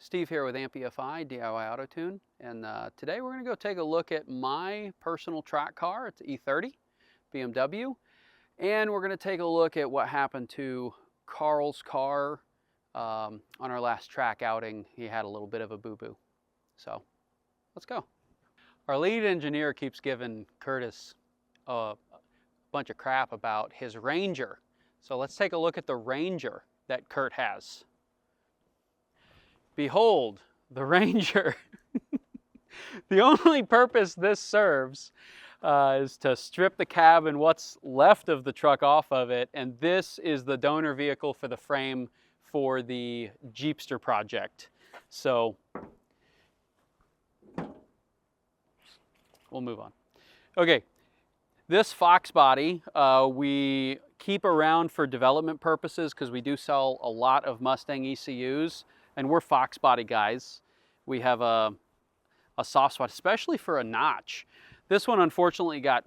Steve here with AmpEFI, DIYAutoTune, and today we're going to go take a look at my personal track car. It's E30 BMW, and we're going to take a look at what happened to Carl's car on our last track outing. He had a little bit of a boo-boo, so let's go. Our lead engineer keeps giving Curtis a bunch of crap about his Ranger, so let's take a look at the Ranger that Kurt has. Behold, the Ranger. The only purpose this serves is to strip the cab and what's left of the truck off of it, and this is the donor vehicle for the frame for the Jeepster project. So we'll move on. Okay, this Fox Body we keep around for development purposes because we do sell a lot of Mustang ECUs. And we're Fox Body guys. We have a soft spot, especially for a notch. This one unfortunately got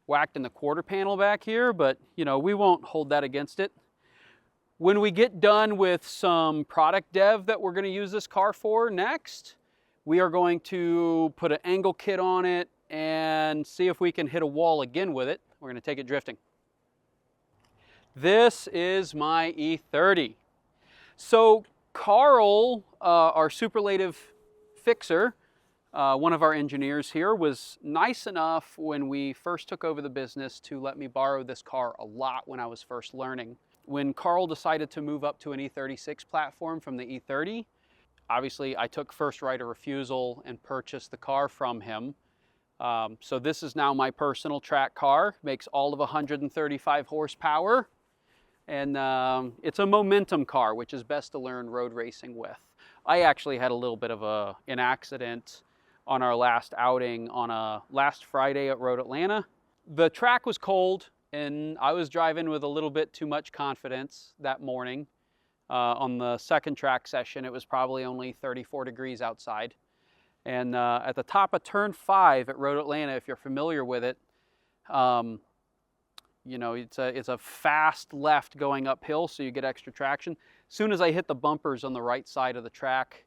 whacked in the quarter panel back here, but you know, we won't hold that against it. When we get done with some product dev that we're going to use this car for next, we are going to put an angle kit on it and see if we can hit a wall again with it. We're going to take it drifting. This is my E30. So Carl, our superlative fixer, one of our engineers here, was nice enough when we first took over the business to let me borrow this car a lot when I was first learning. When Carl decided to move up to an E36 platform from the E30, obviously I took first right of refusal and purchased the car from him. So this is now my personal track car, makes all of 135 horsepower. And it's a momentum car, which is best to learn road racing with. I actually had a little bit of an accident on our last outing on last Friday at Road Atlanta. The track was cold, and I was driving with a little bit too much confidence that morning. On the second track session, it was probably only 34 degrees outside. And at the top of turn 5 at Road Atlanta, if you're familiar with it, you know, it's a fast left going uphill, so you get extra traction. As soon as I hit the bumpers on the right side of the track,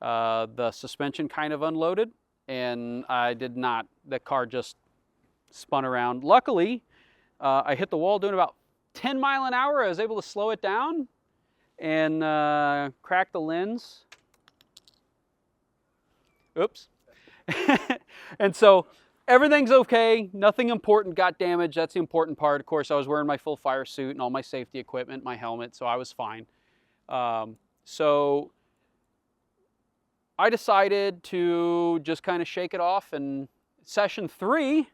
the suspension kind of unloaded, and I did not. The car just spun around. Luckily, I hit the wall doing about 10 miles an hour. I was able to slow it down and crack the lens. Oops. And so everything's okay, nothing important got damaged. That's the important part. Of course, I was wearing my full fire suit and all my safety equipment, my helmet, so I was fine. So I decided to just kind of shake it off, and session 3,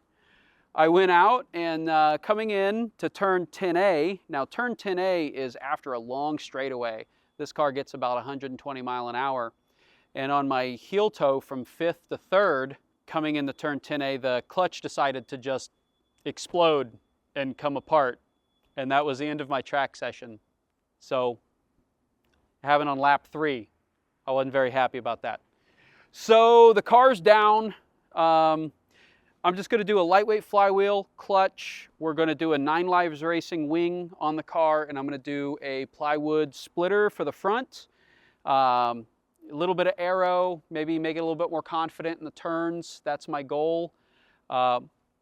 I went out and coming in to turn 10A. Now turn 10A is after a long straightaway. This car gets about 120 miles an hour. And on my heel toe from 5th to 3rd, coming into turn 10A, the clutch decided to just explode and come apart. And that was the end of my track session. So having on lap 3, I wasn't very happy about that. So the car's down. I'm just going to do a lightweight flywheel, clutch. We're going to do a 9 Lives Racing wing on the car, and I'm going to do a plywood splitter for the front. A little bit of aero, maybe make it a little bit more confident in the turns. That's my goal.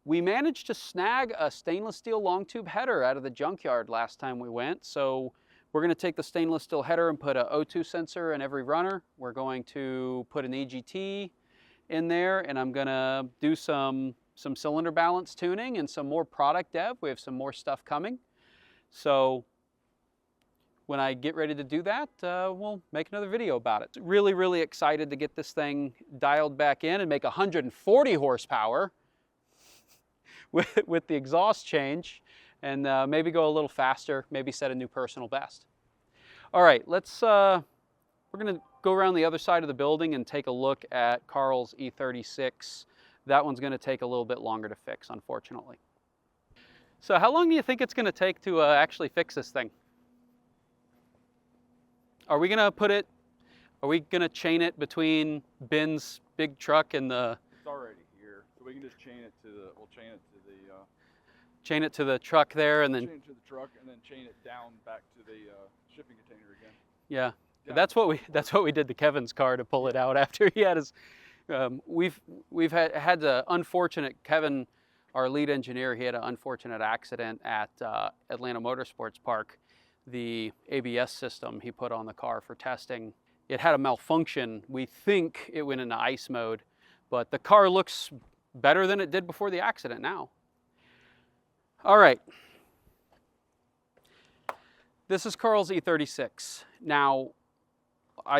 We managed to snag a stainless steel long tube header out of the junkyard last time we went. So we're going to take the stainless steel header and put an O2 sensor in every runner. We're going to put an EGT in there, and I'm going to do some cylinder balance tuning and some more product dev. We have some more stuff coming. So when I get ready to do that, we'll make another video about it. Really, really excited to get this thing dialed back in and make 140 horsepower with the exhaust change, and maybe go a little faster, maybe set a new personal best. All right, we're gonna go around the other side of the building and take a look at Carl's E36. That one's gonna take a little bit longer to fix, unfortunately. So how long do you think it's gonna take to actually fix this thing? Are we gonna chain it between Ben's big truck and the... It's already here, so we can just chain it to the, we'll chain it to the... chain it to the truck there, and then... Chain it to the truck and then chain it down back to the shipping container again. Yeah. Yeah. That's what we did to Kevin's car to pull it out after he had his. We've had the unfortunate Kevin, our lead engineer. He had an unfortunate accident at Atlanta Motorsports Park. The ABS system he put on the car for testing, it had a malfunction. We think it went into ice mode, but the car looks better than it did before the accident now. All right. This is Carl's E36. Now,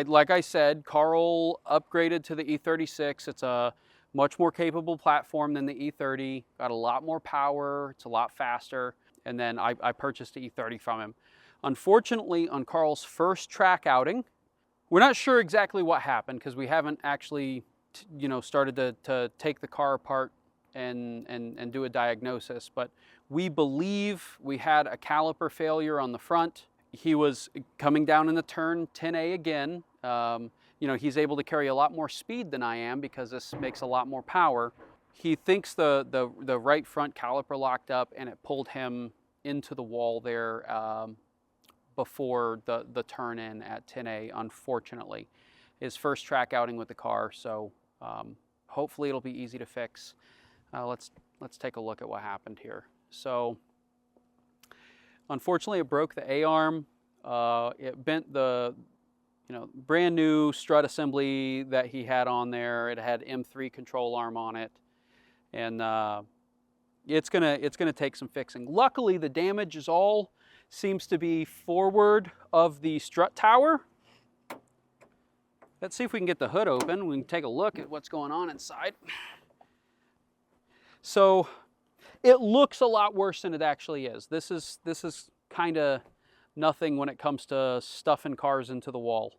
like I said, Carl upgraded to the E36. It's a much more capable platform than the E30. Got a lot more power. It's a lot faster. And then I purchased the E30 from him. Unfortunately, on Carl's first track outing, we're not sure exactly what happened because we haven't actually, started to take the car apart and do a diagnosis. But we believe we had a caliper failure on the front. He was coming down in the turn 10A again. He's able to carry a lot more speed than I am because this makes a lot more power. He thinks the right front caliper locked up and it pulled him into the wall there before the turn in at 10A, unfortunately. His first track outing with the car, so hopefully it'll be easy to fix. Let's take a look at what happened here. So, unfortunately, it broke the A-arm. It bent the brand new strut assembly that he had on there. It had M3 control arm on it, and it's gonna take some fixing. Luckily, the damage is all seems to be forward of the strut tower. Let's see if we can get the hood open. We can take a look at what's going on inside. So it looks a lot worse than it actually is. This is kind of nothing when it comes to stuffing cars into the wall.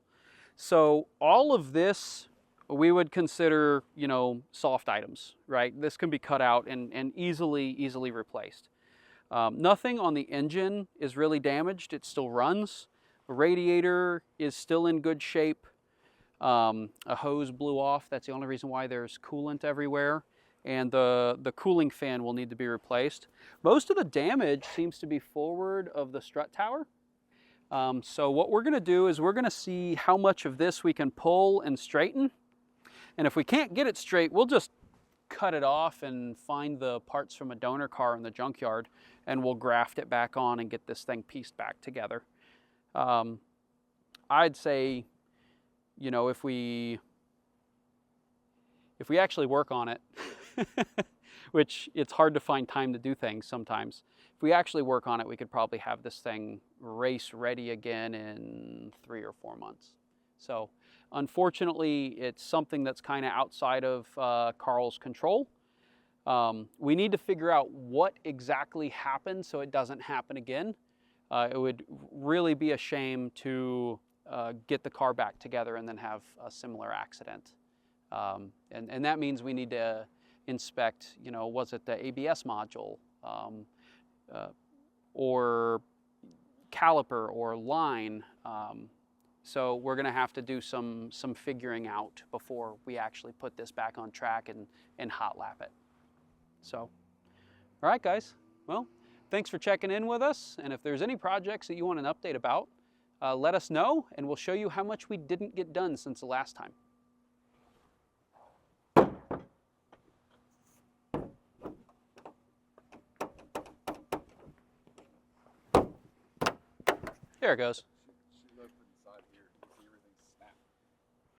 So all of this we would consider, soft items, right? This can be cut out and easily replaced. Nothing on the engine is really damaged. It still runs. The radiator is still in good shape. A hose blew off. That's the only reason why there's coolant everywhere. And the cooling fan will need to be replaced. Most of the damage seems to be forward of the strut tower. So what we're going to do is we're going to see how much of this we can pull and straighten. And if we can't get it straight, we'll just cut it off and find the parts from a donor car in the junkyard, and we'll graft it back on and get this thing pieced back together. I'd say, if we actually work on it, which it's hard to find time to do things sometimes. If we actually work on it, we could probably have this thing race ready again in 3 or 4 months. So unfortunately, it's something that's kind of outside of Carl's control. We need to figure out what exactly happened so it doesn't happen again. It would really be a shame to get the car back together and then have a similar accident. And that means we need to inspect, was it the ABS module or caliper or line? So we're going to have to do some figuring out before we actually put this back on track and hot lap it. So, all right, guys. Well, thanks for checking in with us. And if there's any projects that you want an update about, let us know, and we'll show you how much we didn't get done since the last time. There it goes.